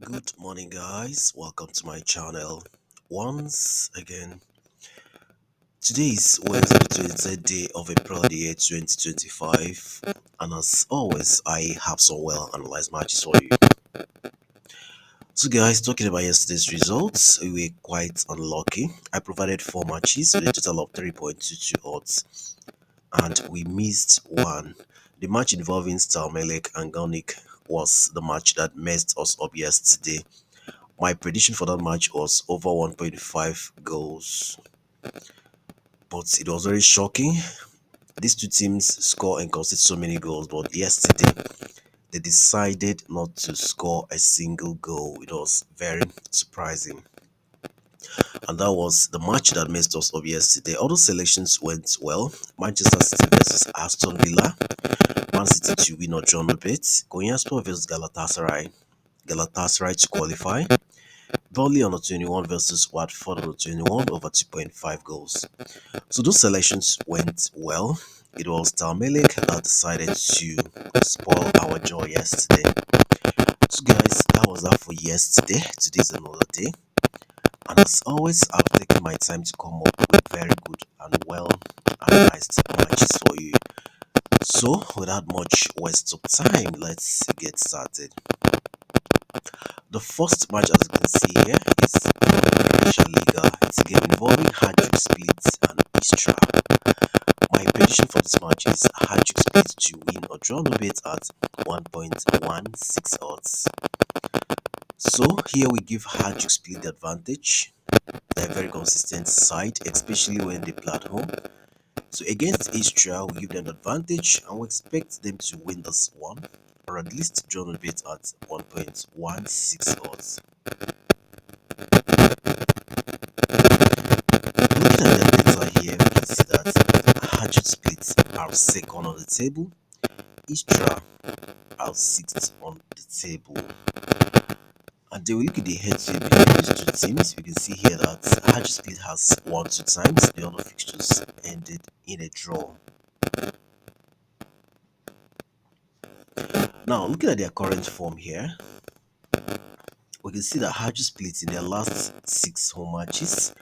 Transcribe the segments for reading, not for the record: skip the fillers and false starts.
Good morning, guys. Welcome to my channel. Once again, today is Wednesday, the 23rd day of April, the year 2025, and as always, I have some well analyzed matches for you. So, guys, talking about yesterday's results, we were quite unlucky. I provided four matches with a total of 3.22 odds, and we missed one. The match involving Stalmelek and Galnick was the match that messed us up yesterday. My prediction for that match was over 1.5 goals, but it was very shocking. These two teams score and concede so many goals, but yesterday they decided not to score a single goal. It was very surprising, and that was the match that messed us up yesterday. All the selections went well. Manchester City versus Aston Villa, Man City to win or draw no bet, Konyaspor versus Galatasaray, Galatasaray to qualify. Burnley on the 21 versus Watford on the 21 over 2.5 goals. So those selections went well. It was Dalmelik that decided to spoil our joy yesterday. So guys, that was that for yesterday. Today's another day. And as always, I've taken my time to come up with very good and well analyzed matches for you. So without much waste of time, let's get started. The first match, as you can see here, is Croatia Liga. It's a game involving Hajduk Split and Istra. My prediction for this match is Hajduk Split to win or draw no bet at 1.16 odds. So here we give Hajduk Split the advantage. They're a very consistent side, especially when they play at home. So against Istra, we give them the advantage and we expect them to win this one, or at least draw no bet at 1.16 odds. Looking at the data here, we can see that Hajduk Split are second on the table, Istra are sixth on the table. And then we look at the head-to-head between these two teams. We can see here that Hajduk Split has won 2 times. The other fixtures ended in a draw. Now, looking at their current form here, we can see that Hajduk Split in their last 6 home matches,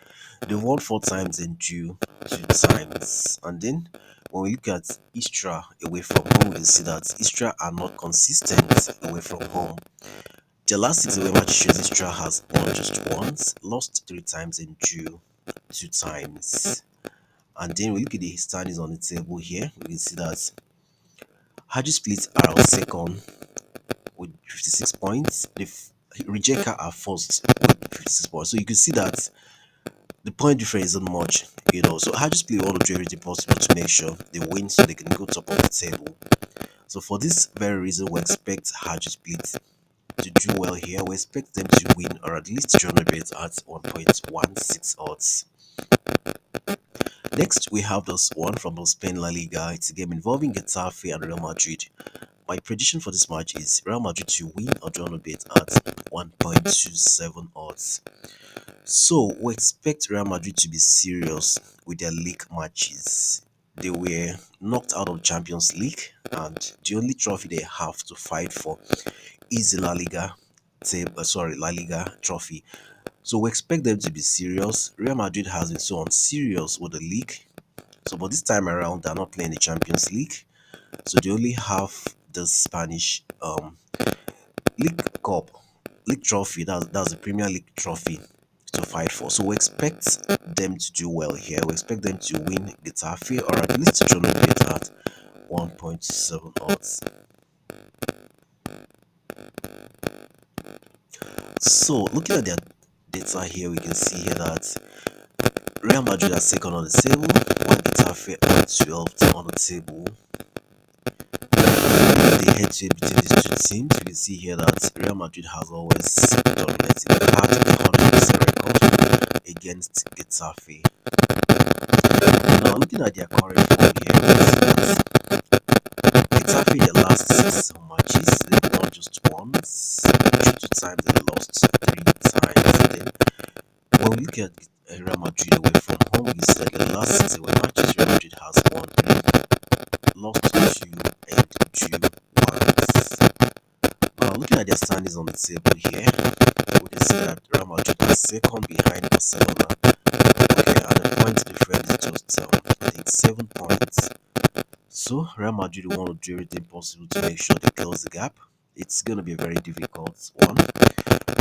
they won 4 times and drew 2 times. And then when we look at Istra away from home, we can see that Istra are not consistent away from home. The last 6 away matches shows Istra has won just once, lost 3 times and drew 2 times. And then we look at the standings on the table here, we can see that Hajduk Split are on second with 56 points. The Rijeka are first with 56 points. So you can see that the point difference isn't much, So Hajduk Split want to do everything possible to make sure they win so they can go top of the table. So for this very reason, we expect Hajduk Split to do well here. We expect them to win or at least draw a bet at 1.16 odds. Next, we have this one from the Spain La Liga. It's a game involving Getafe and Real Madrid. My prediction for this match is Real Madrid to win or draw a bet at 1.27 odds. So we expect Real Madrid to be serious with their league matches. They were knocked out of Champions League, and the only trophy they have to fight for is the La Liga trophy. So we expect them to be serious. Real Madrid has been so unserious with the league. So but this time around, they're not playing the Champions League. So they only have the Spanish League Cup, League Trophy. That's the Premier League trophy to fight for. So we expect them to do well here. We expect them to win Getafe or at least to draw a bit at 1.7 odds. So looking at their data here, we can see here that Real Madrid are second on the table, while Getafe are 12th on the table. The head-to-head between these two teams, you can see here that Real Madrid has always dominated. They have a 100% record against Getafe. Now looking at their current form here, we can see that Getafe in the last 6 matches, they've won just once, drew 2 times, they lost 3 times. And then when we look at Real Madrid away from home, we see that the last 6 away matches, Real Madrid has won 3, lost 2, and drew once. Now looking at their standings on the table here, here, we can see that Real Madrid is second behind Barcelona. Okay, and the point difference is just I think 7 points. So Real Madrid want to do everything possible to make sure they close the gap. It's going to be a very difficult one,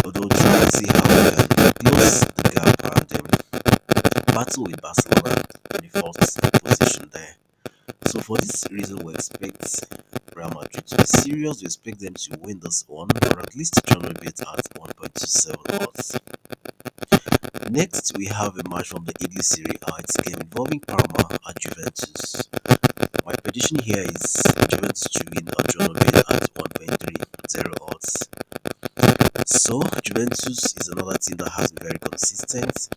although try and see how we can close the gap and battle with Barcelona in the first position there. So for this reason, we expect Real Madrid to be serious. We expect them to win this one, or at least generate it at 1.27 odds. Next, we have a match from the Italy Serie A. It's a game involving Parma at Juventus. My prediction here is Juventus to win or generate at 1.30 odds. So Juventus is another team that has been very consistent,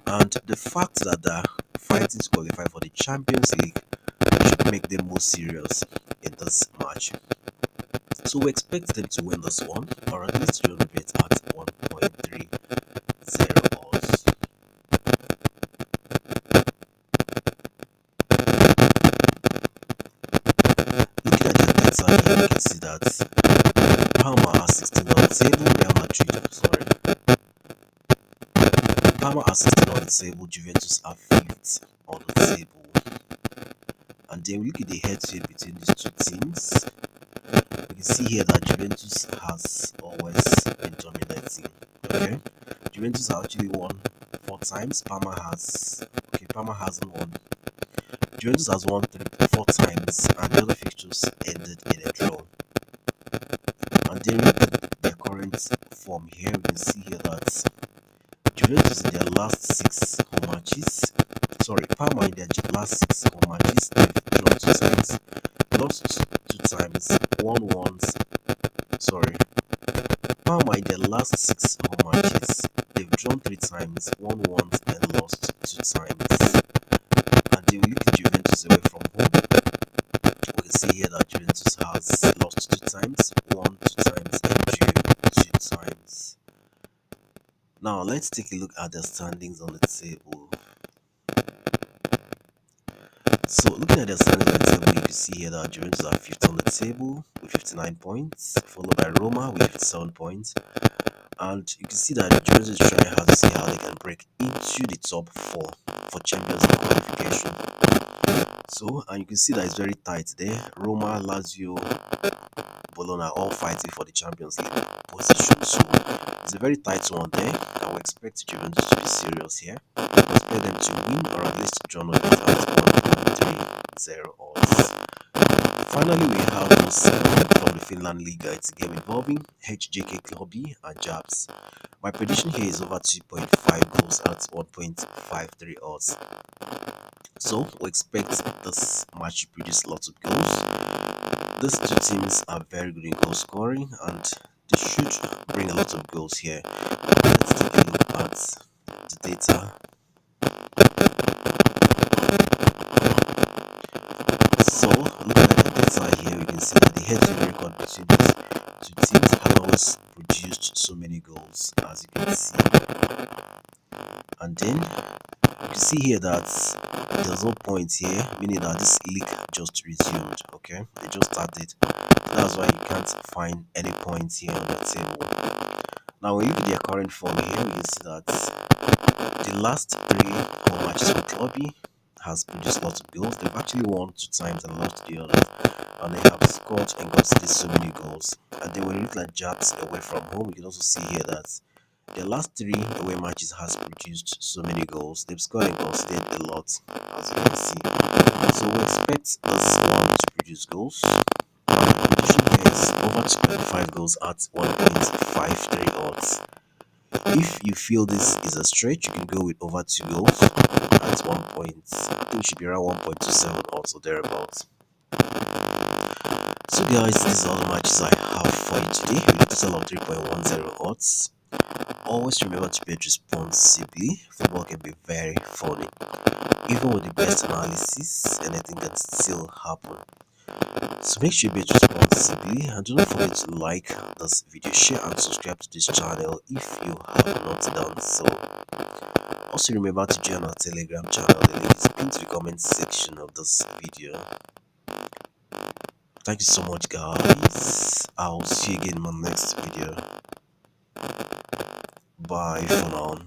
and the fact that they're fighting to qualify for the Champions League should make them more serious in this match. So we expect them to win this one, or at least to it at 1.30 odds. Looking at the data here, you can see that Parma are 16 on the table, Real Madrid, sorry. Parma are 16 on the table, Juventus are 5th on the table. And then we look at the head-to-head between these two teams. We can see here that Juventus has always been dominating. Okay, Juventus have actually won 4 times. Parma hasn't won. Juventus has won 4 times, and the other fixtures ended in a draw. And then look at their current form here. We can see here that Juventus in their last 6 home matches. Sorry, Parma in their last 6 home matches, they've drawn 2 times, lost 2 times, won once. Sorry, Parma in their last 6 home matches, they've drawn 3 times, won once, and lost 2 times. And they will look at Juventus away from home. We can see here that Juventus has lost 2 times, won 2 times, and drew 2 times. Now let's take a look at the standings on the table. So looking at the standings on the table, you can see here that Juventus are 5th on the table with 59 points, followed by Roma with 57 points. And you can see that Juventus is trying hard to see how they can break into the top 4 for Champions League qualification. So, and you can see that it's very tight there. Roma, Lazio, Bologna all fighting for the Champions League position. So it's a very tight one there. I would expect Juventus to be serious here. I expect them to win or at least draw it at 1.30 odds. Finally, we have this from the Finland Liga. It's a game involving HJK Clubby and Jabs. My prediction here is over 2.5 goals at 1.53 odds. So we expect this match to produce lots of goals. These two teams are very good in goal scoring, and they should bring a lot of goals here. Let's take a look at the data. So looking at the data here, we can see that the head-to-head record between these two teams have always produced so many goals, as you can see. And then you can see here that there's no point here, meaning that this league just resumed. Okay, they just started. That's why you can't find any points here on the table. Now when you look at their current form here, we can see that the last 3 home matches with Clubby has produced lots of goals. They've actually won 2 times and lost the others, and they have scored and conceded so many goals. And then when you look at Jabs away from home, you can also see here that their last 3 away matches has produced so many goals. They've scored and conceded a lot, as you can see. So we expect this one to produce goals. My prediction here is over 2.5 goals at 1.53 odds. If you feel this is a stretch, you can go with over 2 goals at 1 point. I think it should be around 1.27 odds or thereabouts. So guys, these are all the matches I have for you today with a total of 3.10 odds. Always remember to bet responsibly. Football can be very funny. Even with the best analysis, anything can still happen. So make sure you bet responsibly, and do not forget to like this video, share and subscribe to this channel if you have not done so. Also remember to join our Telegram channel. The link is pinned to the comment section of this video. Thank you so much guys. I'll see you again in my next video. Bye for now.